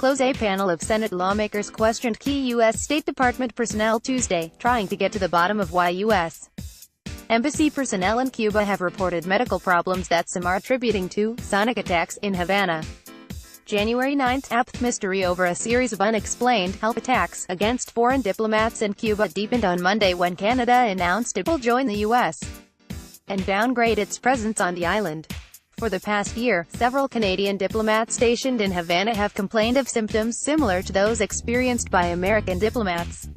close. A panel of Senate lawmakers questioned key U.S. State Department personnel Tuesday, trying to get to the bottom of why U.S. Embassy personnel in Cuba have reported medical problems that some are attributing to sonic attacks in Havana. January 9, APThe mystery over a series of unexplained health attacks against foreign diplomats in Cuba deepened on Monday when Canada announced it will join the U.S. and downgrade its presence on the island. For the past year, several Canadian diplomats stationed in Havana have complained of symptoms similar to those experienced by American diplomats.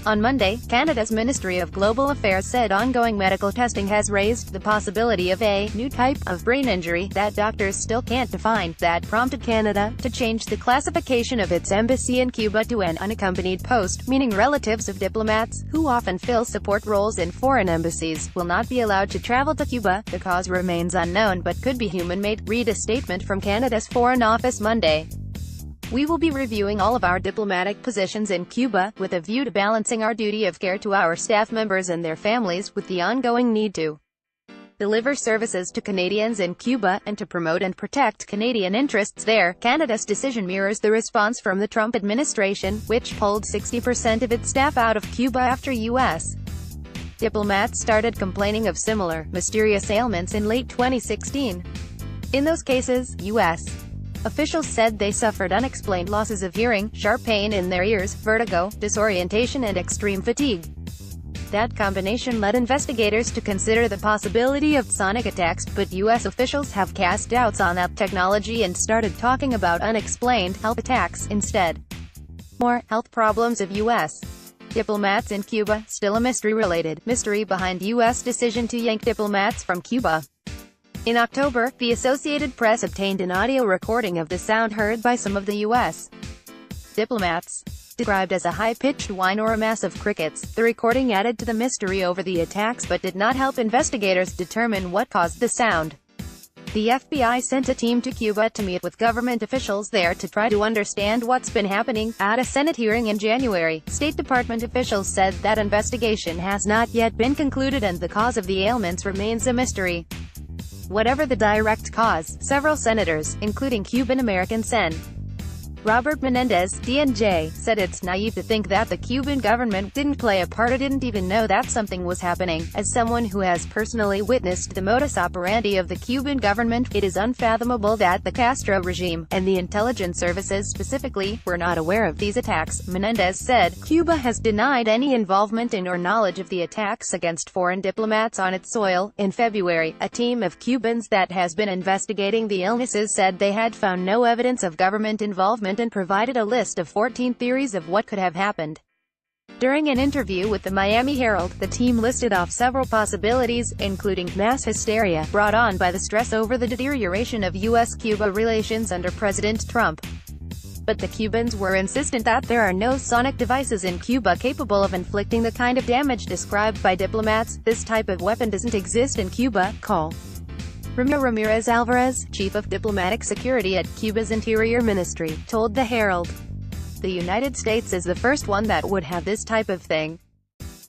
On Monday, Canada's Ministry of Global Affairs said ongoing medical testing has raised the possibility of a new type of brain injury that doctors still can't define, that prompted Canada to change the classification of its embassy in Cuba to an unaccompanied post, meaning relatives of diplomats, who often fill support roles in foreign embassies, will not be allowed to travel to Cuba. The cause remains unknown but could be human-made, read a statement from Canada's Foreign Office Monday. We will be reviewing all of our diplomatic positions in Cuba, with a view to balancing our duty of care to our staff members and their families, with the ongoing need to deliver services to Canadians in Cuba, and to promote and protect Canadian interests there. Canada's decision mirrors the response from the Trump administration, which pulled 60% of its staff out of Cuba after U.S. diplomats started complaining of similar, mysterious ailments in late 2016. In those cases, U.S. officials said they suffered unexplained losses of hearing, sharp pain in their ears, vertigo, disorientation and extreme fatigue. That combination led investigators to consider the possibility of sonic attacks, but U.S. officials have cast doubts on that technology and started talking about unexplained health attacks instead. More health problems of U.S. diplomats in Cuba, still a mystery behind U.S. decision to yank diplomats from Cuba. In October, the Associated Press obtained an audio recording of the sound heard by some of the U.S. diplomats. Described as a high-pitched whine or a mass of crickets, the recording added to the mystery over the attacks but did not help investigators determine what caused the sound. The FBI sent a team to Cuba to meet with government officials there to try to understand what's been happening. At a Senate hearing in January, State Department officials said that investigation has not yet been concluded and the cause of the ailments remains a mystery. Whatever the direct cause, several senators, including Cuban-American Sen. Robert Menendez, DNJ, said it's naive to think that the Cuban government didn't play a part or didn't even know that something was happening. As someone who has personally witnessed the modus operandi of the Cuban government, it is unfathomable that the Castro regime, and the intelligence services specifically, were not aware of these attacks, Menendez said. Cuba has denied any involvement in or knowledge of the attacks against foreign diplomats on its soil. In February, a team of Cubans that has been investigating the illnesses said they had found no evidence of government involvement and provided a list of 14 theories of what could have happened. During an interview with the Miami Herald, the team listed off several possibilities, including mass hysteria brought on by the stress over the deterioration of U.S.-Cuba relations under President Trump. But the Cubans were insistent that there are no sonic devices in Cuba capable of inflicting the kind of damage described by diplomats. This type of weapon doesn't exist in Cuba. Call Ramiro Ramirez Alvarez, chief of diplomatic security at Cuba's Interior Ministry, told the Herald. The United States is the first one that would have this type of thing.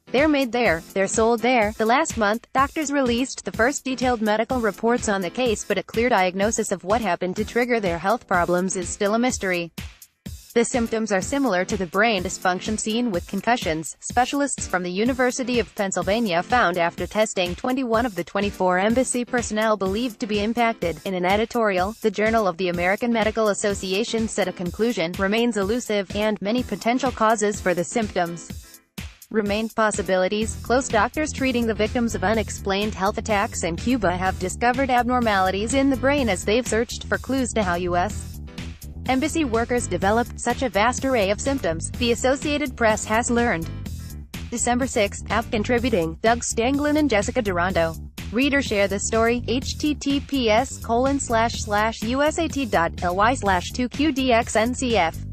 They're made there, they're sold there. The last month, doctors released the first detailed medical reports on the case, but a clear diagnosis of what happened to trigger their health problems is still a mystery. The symptoms are similar to the brain dysfunction seen with concussions, specialists from the University of Pennsylvania found after testing 21 of the 24 embassy personnel believed to be impacted. In an editorial, the Journal of the American Medical Association said a conclusion remains elusive, and many potential causes for the symptoms remain possibilities. Close doctors treating the victims of unexplained health attacks in Cuba have discovered abnormalities in the brain as they've searched for clues to how U.S. embassy workers developed such a vast array of symptoms, the Associated Press has learned. December 6, APThe contributing, Doug Stanglin and Jessica Durando. Reader share the story, https://usat.ly/2qdxncf